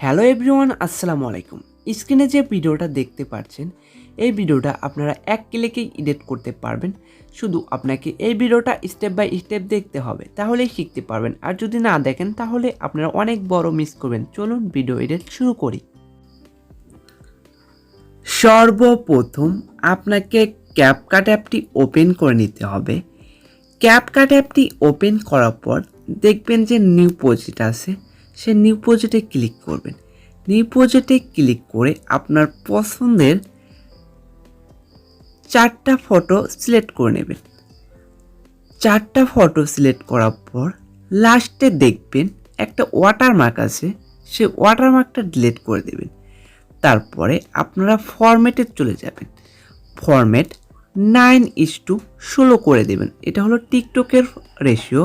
Hello everyone, আসসালামু আলাইকুম। স্ক্রিনে যে ভিডিওটা দেখতে পাচ্ছেন, এই ভিডিওটা আপনারা এক ক্লিকেই এডিট করতে পারবেন। শুধু আপনাকে এই ভিডিওটা স্টেপ বাই স্টেপ দেখতে হবে, তাহলেই শিখতে পারবেন। আর যদি না দেখেন তাহলে আপনারা অনেক বড় মিস করবেন। চলুন ভিডিও এডিট শুরু করি। সর্বপ্রথম আপনাকে ক্যাপকাট অ্যাপটি ওপেন করে নিতে হবে। ক্যাপকাট অ্যাপটি ওপেন করার পর দেখবেন যে নিউ প্রজেক্ট আছে, সে নিউ প্রজেক্টে ক্লিক করবেন। নিউ প্রজেক্টে ক্লিক করে আপনার পছন্দের 4টা ফটো সিলেক্ট করে নেবেন। 4টা ফটো সিলেক্ট করার পর লাস্টে দেখবেন একটা ওয়াটারমার্ক আছে, সে ওয়াটারমার্কটা ডিলিট করে দেবেন। তারপরে আপনারা ফরম্যাটে চলে যাবেন। ফরম্যাট 9:16 করে দেবেন। এটা হলো টিকটকের রেশিও।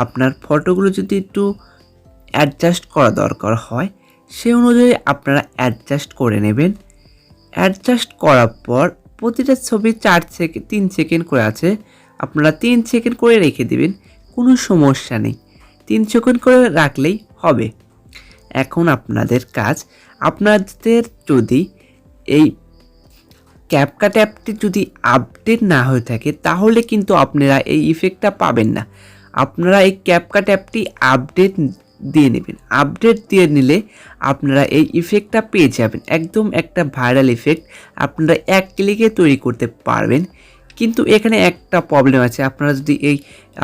আপনার ফটোগুলো যদি একটু অ্যাডজাস্ট করা দরকার হয়, সে অনুযায়ী আপনারা অ্যাডজাস্ট করে নেবেন। অ্যাডজাস্ট করার পর প্রতিটা ছবি 3 সেকেন্ড করে আছে, আপনারা 3 সেকেন্ড করে রেখে দেবেন, কোনো সমস্যা নেই। 3 সেকেন্ড করে রাখলেই হবে। এখন আপনাদের কাজ, আপনাদের যদি এই ক্যাপকাট অ্যাপটি যদি আপডেট না হয়ে থাকে তাহলে কিন্তু আপনারা এই ইফেক্টটা পাবেন না। আপনারা এই ক্যাপকাট অ্যাপটি আপডেট দিয়ে নেবেন। আপডেট দিয়ে নিলে আপনারা এই ইফেক্টটা পেয়ে যাবেন। একদম একটা ভাইরাল ইফেক্ট আপনারা এক ক্লিকে তৈরি করতে পারবেন। কিন্তু এখানে একটা প্রবলেম আছে, আপনারা যদি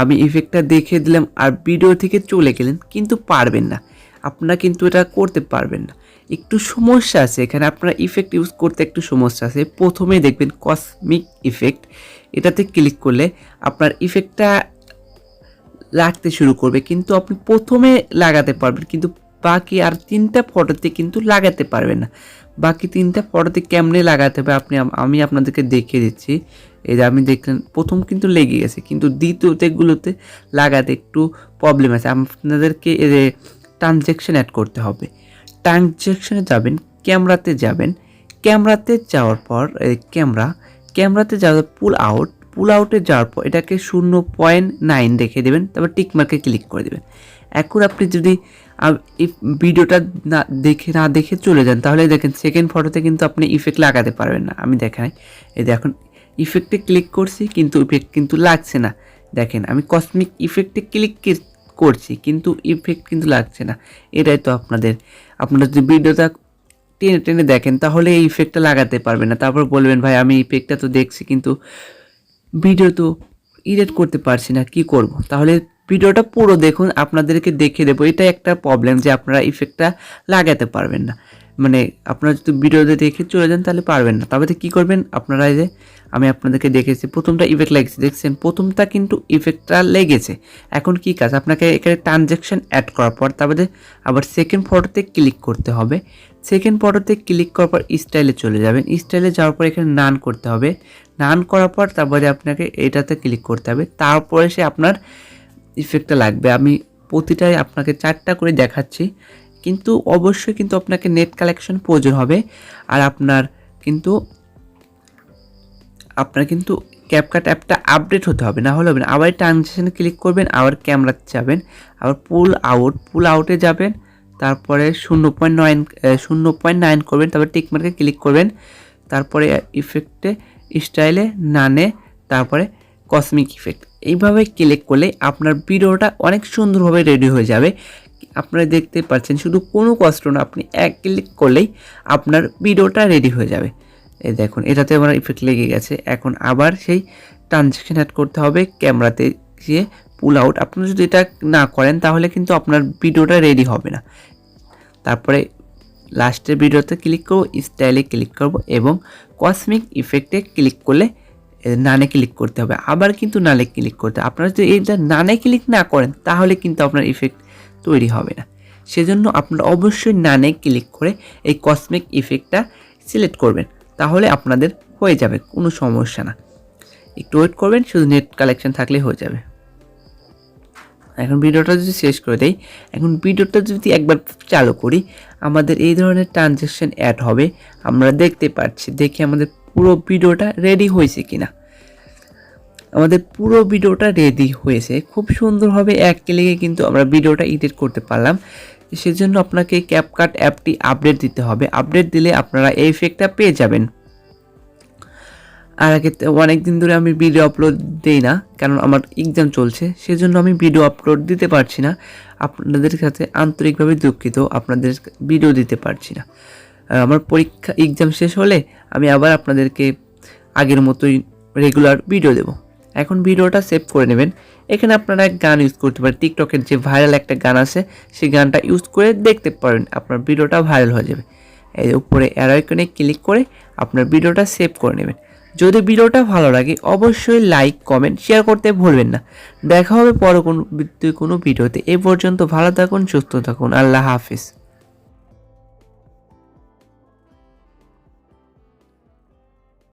আমি ইফেক্টটা দেখে দিলাম আর ভিডিও থেকে চলে গেলেন, কিন্তু পারবেন না, আপনারা কিন্তু এটা করতে পারবেন না। একটু সমস্যা আছে এখানে, আপনারা ইফেক্ট ইউজ করতে একটু সমস্যা আছে। প্রথমে দেখবেন কসমিক ইফেক্ট, এটাতে ক্লিক করলে আপনার ইফেক্টটা লাগতে শুরু করবে, কিন্তু আপনি প্রথমে লাগাতে পারবেন, কিন্তু বাকি আর 3টা ফটোতে কিন্তু লাগাতে পারবেন না। বাকি 3টা ফটোতে কেমনে লাগাতে হবে আমি আপনাদেরকে দেখিয়ে দিচ্ছি। এই যে আমি দেখলেন প্রথম কিন্তু লেগে গেছে, কিন্তু দ্বিতীয়তেগুলোতে লাগাতে একটু প্রবলেম আছে। আপনাদেরকে ট্রানজ্যাকশন অ্যাড করতে হবে। ট্রানজ্যাকশনে যাবেন, ক্যামেরাতে যাবেন। ক্যামেরাতে যাওয়ার পর ক্যামেরাতে যাওয়ার পুল আউটে যাওয়ার পর এটাকে 0.9 রেখে দেবেন, তারপর টিক মার্কে ক্লিক করে দেবেন। এখন আপনি যদি ভিডিওটা না দেখে চলে যান, তাহলে দেখেন সেকেন্ড ফটোতে কিন্তু আপনি ইফেক্ট লাগাতে পারবেন না। আমি দেখাই, এই দেখুন ইফেক্টে ক্লিক করছি কিন্তু ইফেক্ট কিন্তু লাগছে না। দেখেন আমি কসমিক ইফেক্টে ক্লিক করছি কিন্তু ইফেক্ট কিন্তু লাগছে না। এটাই তো আপনারা যদি ভিডিওটা টেনে টেনে দেখেন তাহলে এই ইফেক্টটা লাগাতে পারবেন না। তারপর বলবেন ভাই আমি ইফেক্টটা তো দেখছি কিন্তু ভিডিও তো এডিট করতে পারছি না, কি করব? তাহলে ভিডিওটা পুরো দেখুন, আপনাদেরকে দেখিয়ে দেবো। এটা একটা প্রবলেম যে আপনারা ইফেক্টটা লাগাতে পারবেন না। মানে আপনারা যদি ভিডিওতে দেখে চলে যান তাহলে পারবেন না। তবে কি করবেন আপনারা, এই যে আমি আপনাদেরকে দেখেছি প্রথমটা ইফেক্ট লেগেছে, দেখছেন প্রথমটা কিন্তু ইফেক্টটা লেগেছে। এখন কি কাজ, আপনাকে এখানে ট্রানজ্যাকশন অ্যাড করার পর তারপরে আবার সেকেন্ড ফটোতে ক্লিক করতে হবে। সেকেন্ড ফটোতে ক্লিক করার পর স্টাইলে চলে যাবেন। স্টাইলে যাওয়ার পর এখানে নান করতে হবে। নান করার পর তারপরে আপনাকে এটাতে ক্লিক করতে হবে, তারপরে সে আপনার ইফেক্টটা লাগবে। আমি প্রতিটাই আপনাকে 4টা করে দেখাচ্ছি, কিন্তু অবশ্যই কিন্তু আপনাকে নেট কালেকশন প্রয়োজন হবে। আর আপনার কিন্তু ক্যাপকাট অ্যাপটা আপডেট হতে হবে, না হলে হবে না। আবার ট্রানজ্যাকশনে ক্লিক করবেন, আবার ক্যামেরাতে যাবেন, আবার পুল আউটে যাবেন, তারপরে 0.9 করবেন, তারপরে টিক মার্কে ক্লিক করবেন, তারপরে ইফেক্টে স্টাইলে নানে, তারপরে কসমিক ইফেক্ট। এইভাবে ক্লিক করলে আপনার ভিডিওটা অনেক সুন্দরভাবে রেডি হয়ে যাবে। আপনারা দেখতে পাচ্ছেন, শুধু কোনো কষ্ট না, আপনি এক ক্লিক করলেই আপনার ভিডিওটা রেডি হয়ে যাবে। এই দেখুন এটাতে আমার ইফেক্ট লেগে গেছে। এখন আবার সেই ট্রানজ্যাকশন অ্যাড করতে হবে, ক্যামেরাতে গিয়ে পুল আউট। আপনারা যদি এটা না করেন তাহলে কিন্তু আপনার ভিডিওটা রেডি হবে না। তারপরে লাস্টের ভিডিওতে ক্লিক করব, স্টাইলে ক্লিক করব এবং কসমিক ইফেক্টে ক্লিক করলে নানে ক্লিক করতে হবে। আবার কিন্তু নানে ক্লিক করতে হবে। আপনারা যদি এইটা নানে ক্লিক না করেন তাহলে কিন্তু আপনার ইফেক্ট তৈরি হবে না। সেজন্য আপনারা অবশ্যই নানে ক্লিক করে এই কসমিক ইফেক্টটা সিলেক্ট করবেন, তাহলে আপনাদের হয়ে যাবে, কোনো সমস্যা না। একটু ওয়েট করবেন, শুধু নেট কালেকশন থাকলেই হয়ে যাবে। এখন ভিডিওটা যদি শেষ করে দেই, এখন ভিডিওটা যদি একবার চালু করি, আমাদের এই ধরনের ট্রানজ্যাকশন অ্যাড হবে। আমরা দেখতে পাচ্ছি, দেখি আমাদের পুরো ভিডিওটা রেডি হয়েছে কিনা। আমাদের পুরো ভিডিওটা রেডি হয়েছে খুব সুন্দরভাবে, এক ক্লিকে কিন্তু আমরা ভিডিওটা এডিট করতে পারলাম। সেজন্য আপনাকে ক্যাপকাট অ্যাপটি আপডেট দিতে হবে। আপডেট দিলে আপনারা এই ইফেক্টটা পেয়ে যাবেন। আর আগে অনেক দিন ধরে আমি ভিডিও আপলোড দিই না, কারণ আমার এক্সাম চলছে, সেজন্য আমি ভিডিও আপলোড দিতে পারছি না। আপনাদের কাছে আন্তরিকভাবে দুঃখিত, আপনাদের ভিডিও দিতে পারছি না। আমার পরীক্ষা এক্সাম শেষ হলে আমি আবার আপনাদেরকে আগের মতোই রেগুলার ভিডিও দেব। এখন ভিডিওটা সেভ করে নেবেন। এখানে আপনারা এক গান ইউজ করতে পারেন, টিকটকের যে ভাইরাল একটা গান আছে সেই গানটা ইউজ করে দেখতে পারেন, আপনার ভিডিওটা ভাইরাল হয়ে যাবে। এই উপরে অ্যারো আইকনে ক্লিক করে আপনার ভিডিওটা সেভ করে নেবেন। যদি ভিডিওটা ভালো লাগে অবশ্যই লাইক, কমেন্ট, শেয়ার করতে ভুলবেন না। দেখা হবে পরে কোনো ভিডিওতে। এ পর্যন্ত ভালো থাকুন, সুস্থ থাকুন। আল্লাহ হাফিজ।